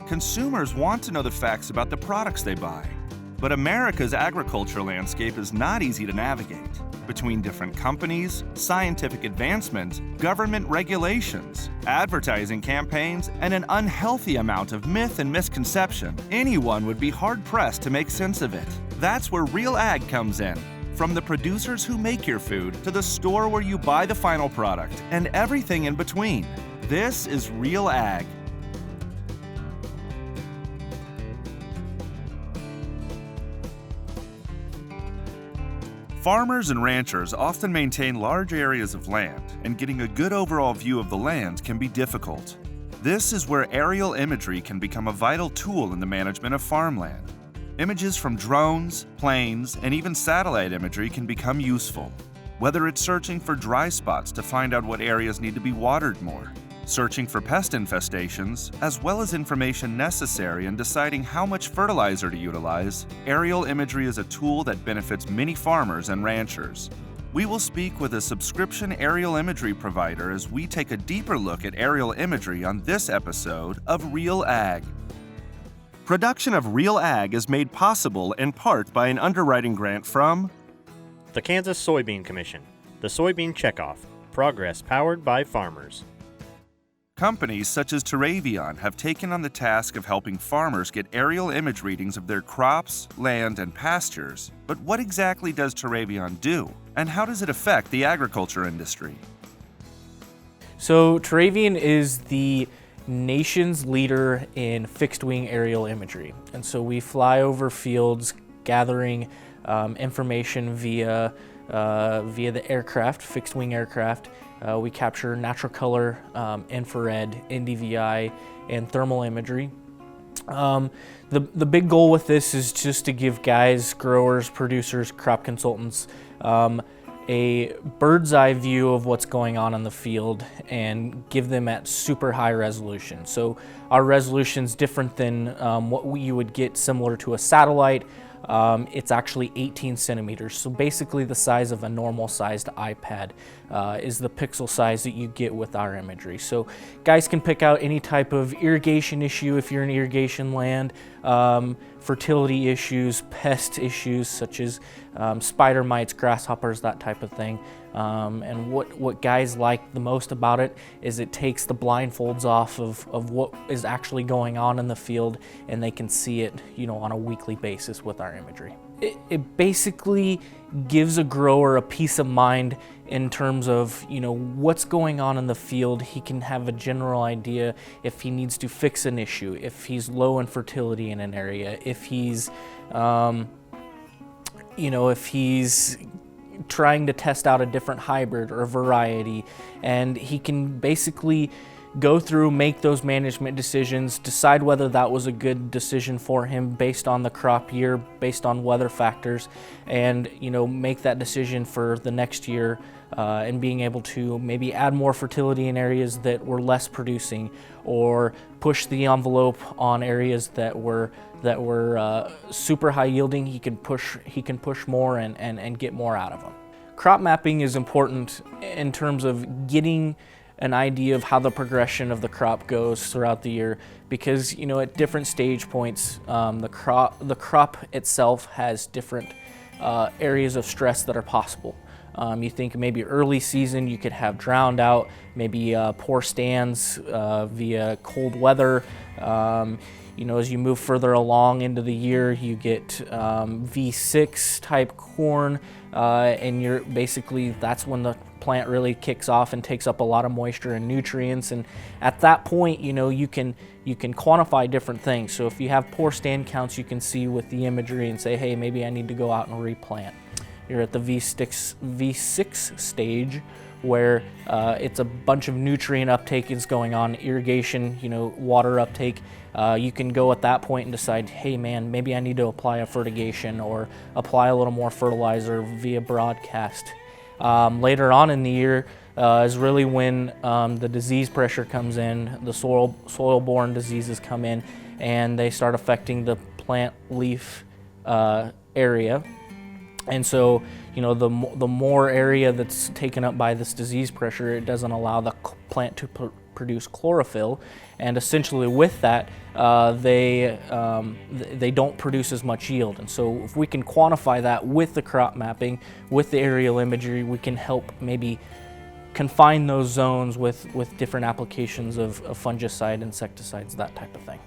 Consumers want to know the facts about the products they buy. But America's agriculture landscape is not easy to navigate. Between different companies, scientific advancement, government regulations, advertising campaigns, and an unhealthy amount of myth and misconception, anyone would be hard-pressed to make sense of it. That's where Real Ag comes in. From the producers who make your food to the store where you buy the final product and everything in between. This is Real Ag. Farmers and ranchers often maintain large areas of land, and getting a good overall view of the land can be difficult. This is where aerial imagery can become a vital tool in the management of farmland. Images from drones, planes, and even satellite imagery can become useful. Whether it's searching for dry spots to find out what areas need to be watered more, searching for pest infestations, as well as information necessary in deciding how much fertilizer to utilize, aerial imagery is a tool that benefits many farmers and ranchers. We will speak with a subscription aerial imagery provider as we take a deeper look at aerial imagery on this episode of Real Ag. Production of Real Ag is made possible in part by an underwriting grant from the Kansas Soybean Commission, the Soybean Checkoff, progress powered by farmers. Companies such as TerrAvion have taken on the task of helping farmers get aerial image readings of their crops, land, and pastures. But what exactly does TerrAvion do, and how does it affect the agriculture industry? So TerrAvion is the nation's leader in fixed-wing aerial imagery. And so we fly over fields gathering information via the aircraft, fixed-wing aircraft. We capture natural color, infrared, NDVI, and thermal imagery. The big goal with this is just to give guys, growers, producers, crop consultants a bird's eye view of what's going on in the field and give them at super high resolution. So our resolution is different than what you would get similar to a satellite. It's actually 18 centimeters, so basically the size of a normal sized iPad is the pixel size that you get with our imagery. So guys can pick out any type of irrigation issue if you're in irrigation land, fertility issues, pest issues such as spider mites, grasshoppers, that type of thing. And what guys like the most about it is it takes the blindfolds off of what is actually going on in the field, and they can see it, on a weekly basis with our imagery. It basically gives a grower a peace of mind in terms of, what's going on in the field. He can have a general idea if he needs to fix an issue, if he's low in fertility in an area, if he's, if he's trying to test out a different hybrid or a variety, and he can basically go through, make those management decisions, decide whether that was a good decision for him based on the crop year, based on weather factors, and make that decision for the next year, and being able to maybe add more fertility in areas that were less producing, or push the envelope on areas that were super high yielding. He can push more and get more out of them. Crop mapping is important in terms of getting an idea of how the progression of the crop goes throughout the year, because at different stage points, the crop itself has different areas of stress that are possible. You think maybe early season you could have drowned out, maybe poor stands via cold weather. As you move further along into the year, you get V6 type corn, and that's when the plant really kicks off and takes up a lot of moisture and nutrients. And at that point, you can quantify different things. So if you have poor stand counts, you can see with the imagery and say, hey, maybe I need to go out and replant. You're at the V6 stage, where it's a bunch of nutrient uptake is going on, irrigation, water uptake. You can go at that point and decide, hey man, maybe I need to apply a fertigation or apply a little more fertilizer via broadcast. Later on in the year is really when the disease pressure comes in, the soil-borne diseases come in, and they start affecting the plant leaf area. And so, the more area that's taken up by this disease pressure, it doesn't allow the plant to produce chlorophyll, and essentially with that, they don't produce as much yield. And so if we can quantify that with the crop mapping, with the aerial imagery, we can help maybe confine those zones with different applications of fungicide, insecticides, that type of thing.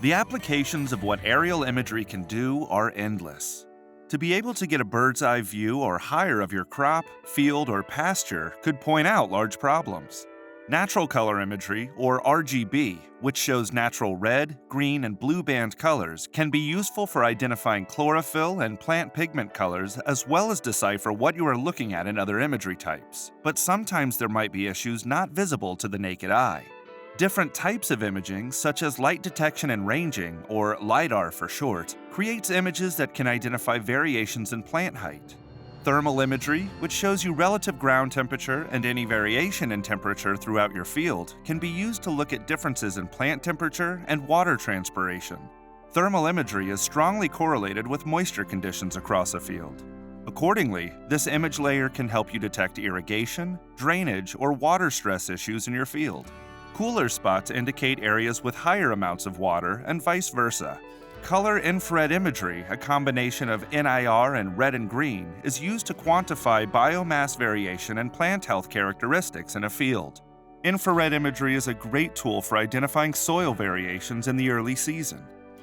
The applications of what aerial imagery can do are endless. To be able to get a bird's eye view or higher of your crop, field, or pasture could point out large problems. Natural color imagery, or RGB, which shows natural red, green, and blue band colors, can be useful for identifying chlorophyll and plant pigment colors, as well as decipher what you are looking at in other imagery types. But sometimes there might be issues not visible to the naked eye. Different types of imaging, such as light detection and ranging, or LiDAR for short, creates images that can identify variations in plant height. Thermal imagery, which shows you relative ground temperature and any variation in temperature throughout your field, can be used to look at differences in plant temperature and water transpiration. Thermal imagery is strongly correlated with moisture conditions across a field. Accordingly, this image layer can help you detect irrigation, drainage, or water stress issues in your field. Cooler spots indicate areas with higher amounts of water, and vice versa. Color infrared imagery, a combination of NIR and red and green, is used to quantify biomass variation and plant health characteristics in a field. Infrared imagery is a great tool for identifying soil variations in the early season.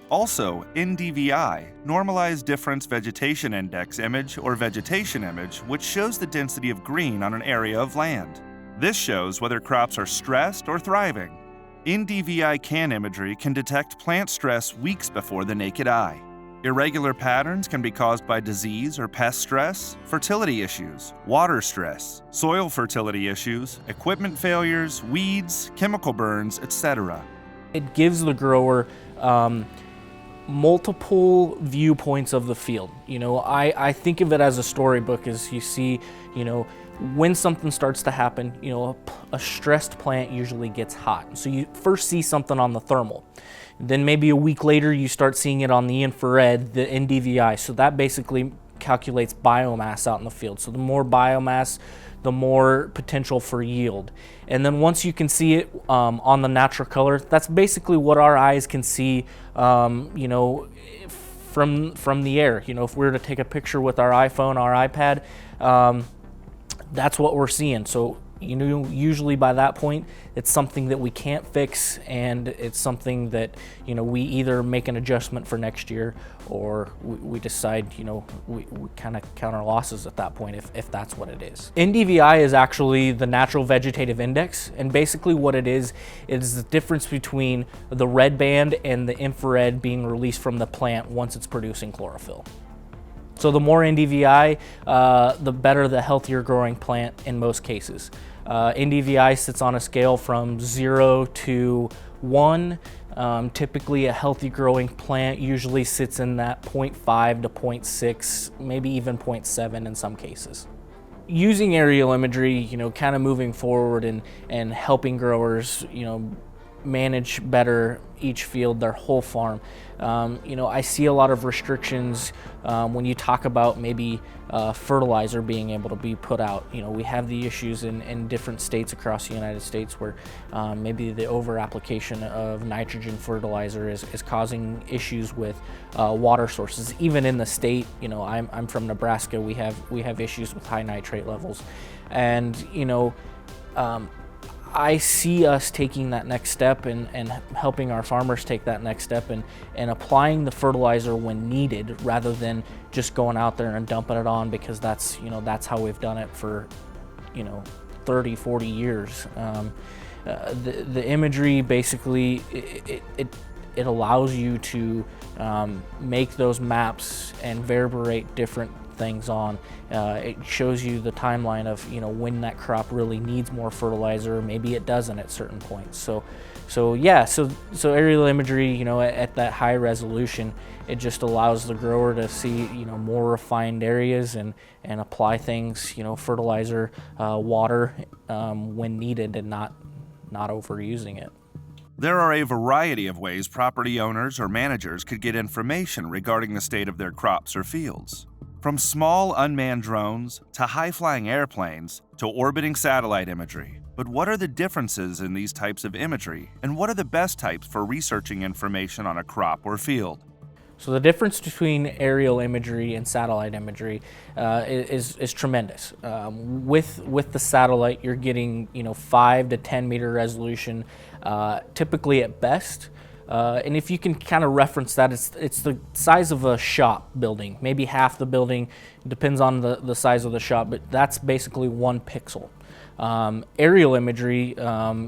Also, NDVI, Normalized Difference Vegetation Index image or vegetation image, which shows the density of green on an area of land. This shows whether crops are stressed or thriving. NDVI CAN imagery can detect plant stress weeks before the naked eye. Irregular patterns can be caused by disease or pest stress, fertility issues, water stress, soil fertility issues, equipment failures, weeds, chemical burns, etc. It gives the grower multiple viewpoints of the field. I think of it as a storybook. As you see, when something starts to happen, a stressed plant usually gets hot. So you first see something on the thermal. Then maybe a week later, you start seeing it on the infrared, the NDVI. So that basically calculates biomass out in the field. So the more biomass, the more potential for yield. And then once you can see it on the natural color, that's basically what our eyes can see, from the air. If we were to take a picture with our iPhone, our iPad, that's what we're seeing. So usually by that point, it's something that we can't fix, and it's something that we either make an adjustment for next year, or we decide we kind of count our losses at that point if that's what it is. NDVI is actually the Natural Vegetative Index, and basically what it is the difference between the red band and the infrared being released from the plant once it's producing chlorophyll. So the more NDVI, the better, the healthier growing plant in most cases. NDVI sits on a scale from 0 to 1. Typically a healthy growing plant usually sits in that 0.5 to 0.6, maybe even 0.7 in some cases. Using aerial imagery, kind of moving forward and helping growers, manage better each field, their whole farm. I see a lot of restrictions when you talk about maybe fertilizer being able to be put out. We have the issues in different states across the United States where maybe the over application of nitrogen fertilizer is causing issues with water sources. Even in the state, I'm from Nebraska, we have issues with high nitrate levels, and I see us taking that next step and helping our farmers take that next step and applying the fertilizer when needed, rather than just going out there and dumping it on because that's how we've done it for 30, 40 years. The imagery basically it allows you to make those maps and vertebrate different things on. It shows you the timeline of when that crop really needs more fertilizer, maybe it doesn't at certain points. So aerial imagery, at that high resolution, it just allows the grower to see more refined areas and apply things, fertilizer, water when needed, and not overusing it. There are a variety of ways property owners or managers could get information regarding the state of their crops or fields. From small unmanned drones to high-flying airplanes to orbiting satellite imagery, But what are the differences in these types of imagery, and what are the best types for researching information on a crop or field? So the difference between aerial imagery and satellite imagery is tremendous. With the satellite, you're getting 5 to 10 meter resolution, typically at best. And if you can kind of reference that, it's the size of a shop building, maybe half the building. It depends on the size of the shop, but that's basically 1 pixel. Aerial imagery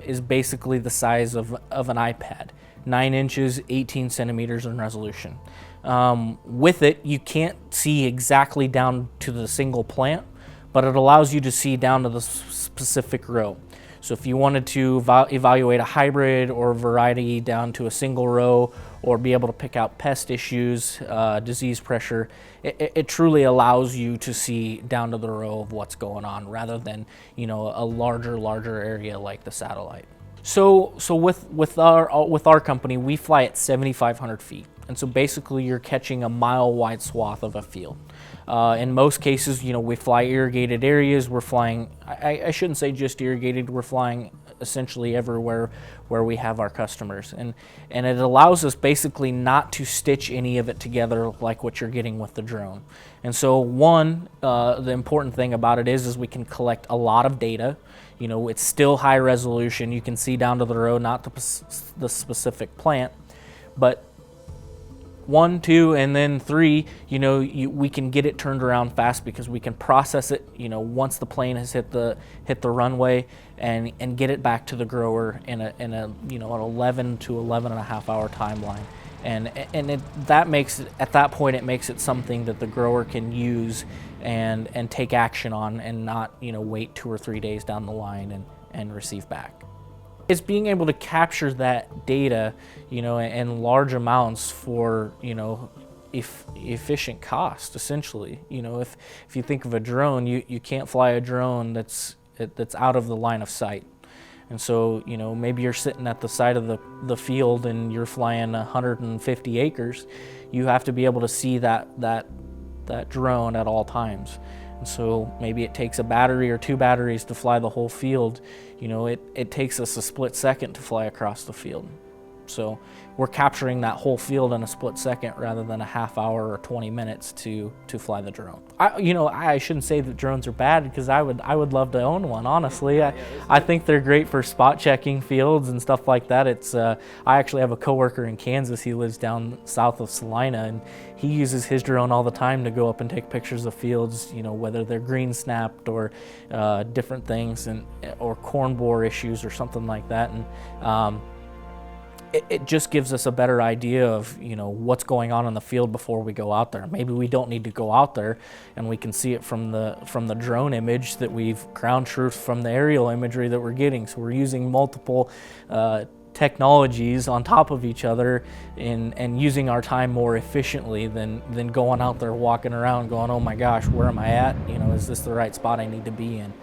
is basically the size of an iPad, 9 inches, 18 centimeters in resolution. With it, you can't see exactly down to the single plant, but it allows you to see down to the specific row. So if you wanted to evaluate a hybrid or a variety down to a single row, or be able to pick out pest issues, disease pressure, it truly allows you to see down to the row of what's going on, rather than a larger area like the satellite. So with our company, we fly at 7,500 feet. And so basically you're catching a mile-wide swath of a field. In most cases, we fly irrigated areas. We're flying, I shouldn't say just irrigated, we're flying essentially everywhere where we have our customers. And it allows us basically not to stitch any of it together like what you're getting with the drone. And so the important thing about it is we can collect a lot of data. It's still high resolution. You can see down to the row, not the specific plant, but 1, 2, and then 3, we can get it turned around fast because we can process it, once the plane has hit the runway, and get it back to the grower in an 11 to 11 and a half hour timeline. That makes it, at that point, it makes it something that the grower can use and take action on, and not wait 2 or 3 days down the line and receive back. It's being able to capture that data, in large amounts for, efficient cost, essentially. If you think of a drone, you can't fly a drone that's out of the line of sight. And so, maybe you're sitting at the side of the field and you're flying 150 acres. You have to be able to see that drone at all times. And so maybe it takes a battery or 2 batteries to fly the whole field. It takes us a split second to fly across the field. So we're capturing that whole field in a split second rather than a half hour or 20 minutes to fly the drone. I shouldn't say that drones are bad, because I would love to own one, honestly. I think they're great for spot checking fields and stuff like that. I actually have a coworker in Kansas. He lives down south of Salina, and he uses his drone all the time to go up and take pictures of fields, whether they're green snapped or different things, or corn borer issues or something like that. And it just gives us a better idea of what's going on in the field before we go out there. Maybe we don't need to go out there, and we can see it from the drone image that we've ground truthed from the aerial imagery that we're getting. So we're using multiple technologies on top of each other, and using our time more efficiently than going out there walking around going, oh my gosh, where am I at? Is this the right spot I need to be in?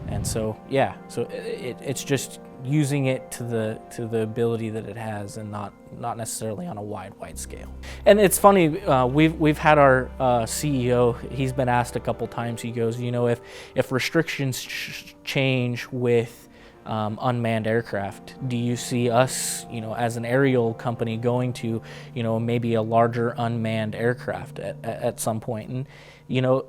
And so it's just using it to the ability that it has, and not necessarily on a wide scale. And it's funny, we've had our CEO, he's been asked a couple times, he goes, if restrictions change with unmanned aircraft, do you see us, as an aerial company, going to, maybe a larger unmanned aircraft at some point? And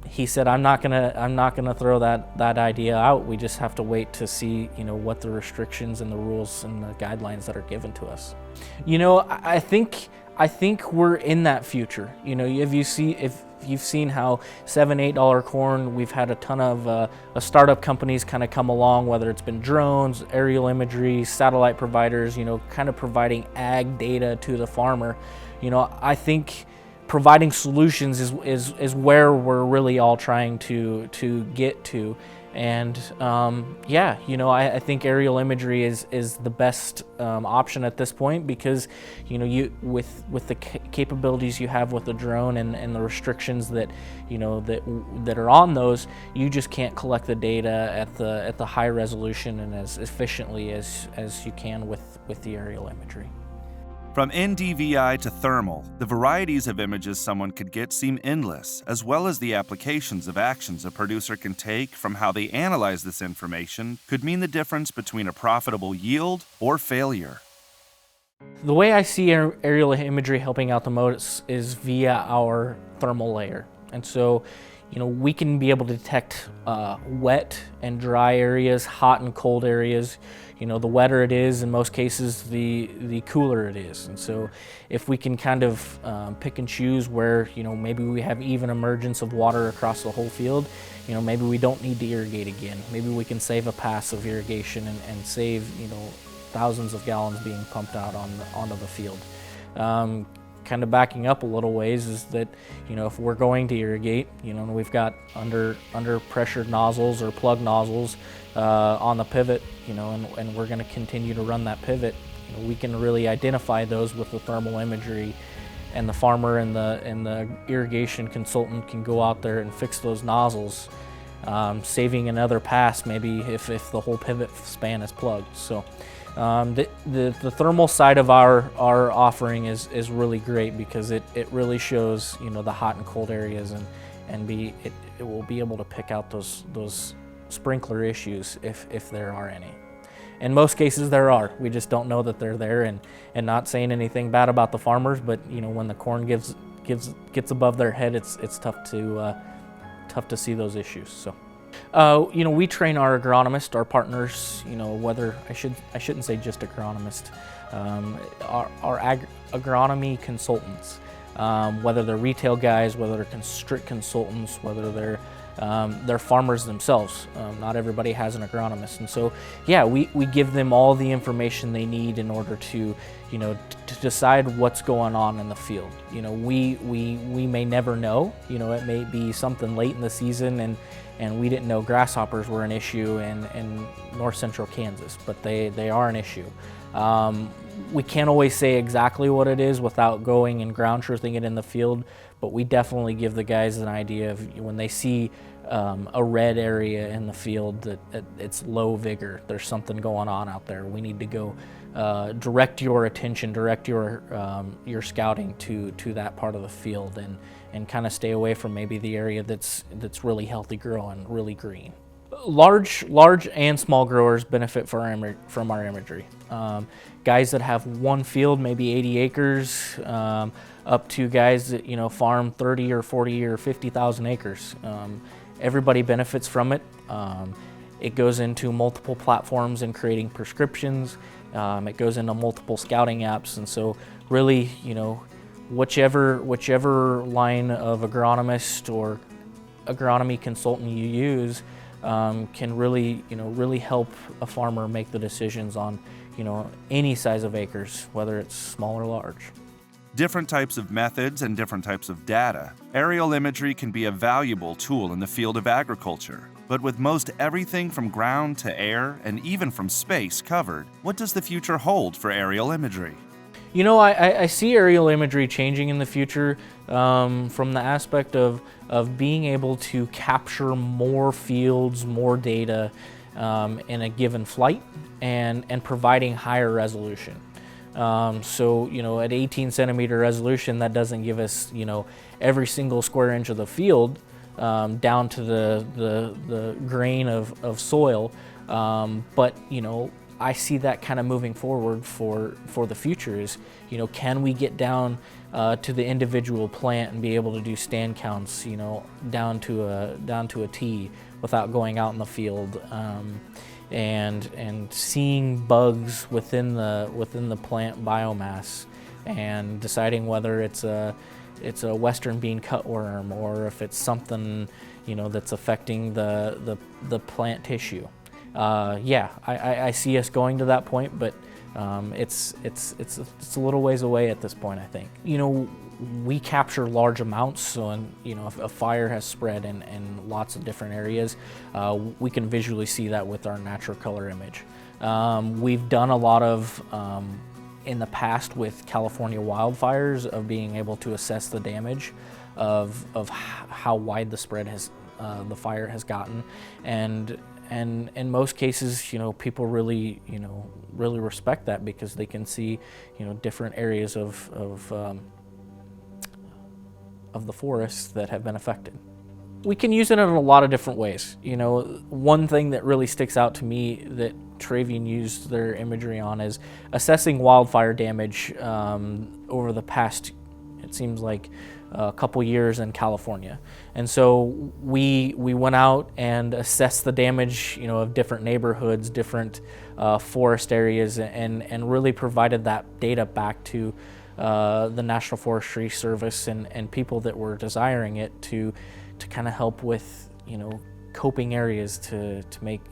he said, I'm not gonna throw that idea out. We just have to wait to see, what the restrictions and the rules and the guidelines that are given to us. I think we're in that future. If you've seen how $7-8 corn, we've had a ton of startup companies kind of come along, whether it's been drones, aerial imagery, satellite providers, kind of providing ag data to the farmer. I think providing solutions is where we're really all trying to get to. And I think aerial imagery is the best option at this point, because you with the capabilities you have with the drone and the restrictions that that are on those, you just can't collect the data at the high resolution and as efficiently as you can with the aerial imagery. From NDVI to thermal, the varieties of images someone could get seem endless, as well as the applications of actions a producer can take from how they analyze this information could mean the difference between a profitable yield or failure. The way I see aerial imagery helping out the most is via our thermal layer. And so, we can be able to detect wet and dry areas, hot and cold areas. The wetter it is, in most cases, the cooler it is. And so if we can kind of pick and choose where, maybe we have even emergence of water across the whole field, maybe we don't need to irrigate again. Maybe we can save a pass of irrigation and save, thousands of gallons being pumped out onto the field. Kind of backing up a little ways is that, if we're going to irrigate, we've got under pressured nozzles or plug nozzles on the pivot, and we're going to continue to run that pivot. We can really identify those with the thermal imagery, and the farmer and the irrigation consultant can go out there and fix those nozzles, saving another pass maybe if the whole pivot span is plugged. So. The thermal side of our offering is really great because it really shows the hot and cold areas and it will be able to pick out those sprinkler issues if there are any. In most cases there are. We just don't know that they're there, and not saying anything bad about the farmers, but when the corn gets above their head, it's tough to see those issues. So. We train our agronomists, our partners, whether I shouldn't say just agronomists, our agronomy consultants, whether they're retail guys, whether they're strict consultants, whether they're farmers themselves. Not everybody has an agronomist, and so we give them all the information they need in order to decide what's going on in the field. We may never know. It may be something late in the season and we didn't know grasshoppers were an issue in north central Kansas, but they are an issue. We can't always say exactly what it is without going and ground truthing it in the field, but we definitely give the guys an idea of when they see a red area in the field that it's low vigor, there's something going on out there. We need to go direct your attention, direct your scouting to that part of the field, and kind of stay away from maybe the area that's really healthy growing, really green. Large and small growers benefit from our imagery. Guys that have one field, maybe 80 acres, up to guys that farm 30 or 40 or 50,000 acres. Everybody benefits from it. It goes into multiple platforms in creating prescriptions. It goes into multiple scouting apps, and so really, whichever line of agronomist or agronomy consultant you use can really help a farmer make the decisions on any size of acres, whether it's small or large. Different types of methods and different types of data. Aerial imagery can be a valuable tool in the field of agriculture. But with most everything from ground to air and even from space covered, what does the future hold for aerial imagery? I see aerial imagery changing in the future from the aspect of being able to capture more fields, more data in a given flight and providing higher resolution. So, at 18 centimeter resolution, that doesn't give us, every single square inch of the field down to the grain of soil. But, I see that kind of moving forward for the future is, can we get down to the individual plant and be able to do stand counts, down to a T without going out in the field, and seeing bugs within the plant biomass and deciding whether it's a western bean cutworm or if it's something that's affecting the plant tissue. I see us going to that point, but it's a little ways away at this point, I think. We capture large amounts, so if a fire has spread in lots of different areas, we can visually see that with our natural color image. We've done a lot of in the past with California wildfires of being able to assess the damage of how wide the spread has the fire has gotten, and and in most cases, people really, really respect that because they can see, different areas of the forest that have been affected. We can use it in a lot of different ways. One thing that really sticks out to me that TerrAvion used their imagery on is assessing wildfire damage over the past, it seems like, a couple years in California. And so we went out and assessed the damage, of different neighborhoods, different forest areas, and really provided that data back to the National Forestry Service and people that were desiring it to kind of help with, coping areas to make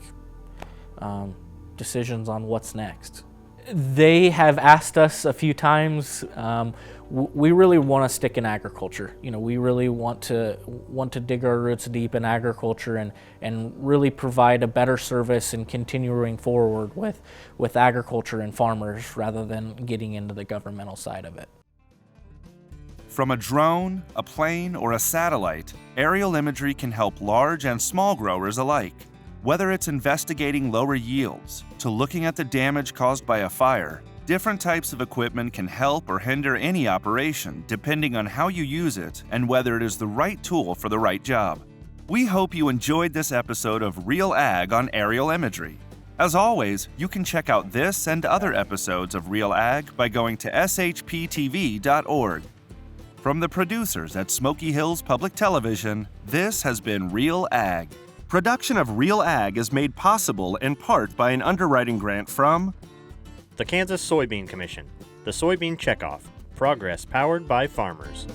decisions on what's next. They have asked us a few times. We really want to stick in agriculture. We really want to dig our roots deep in agriculture and really provide a better service and continuing forward with agriculture and farmers rather than getting into the governmental side of it. From a drone, a plane, or a satellite, aerial imagery can help large and small growers alike. Whether it's investigating lower yields to looking at the damage caused by a fire, different types of equipment can help or hinder any operation depending on how you use it and whether it is the right tool for the right job. We hope you enjoyed this episode of Real Ag on Aerial Imagery. As always, you can check out this and other episodes of Real Ag by going to shptv.org. From the producers at Smoky Hills Public Television, this has been Real Ag. Production of Real Ag is made possible in part by an underwriting grant from the Kansas Soybean Commission, the Soybean Checkoff, progress powered by farmers.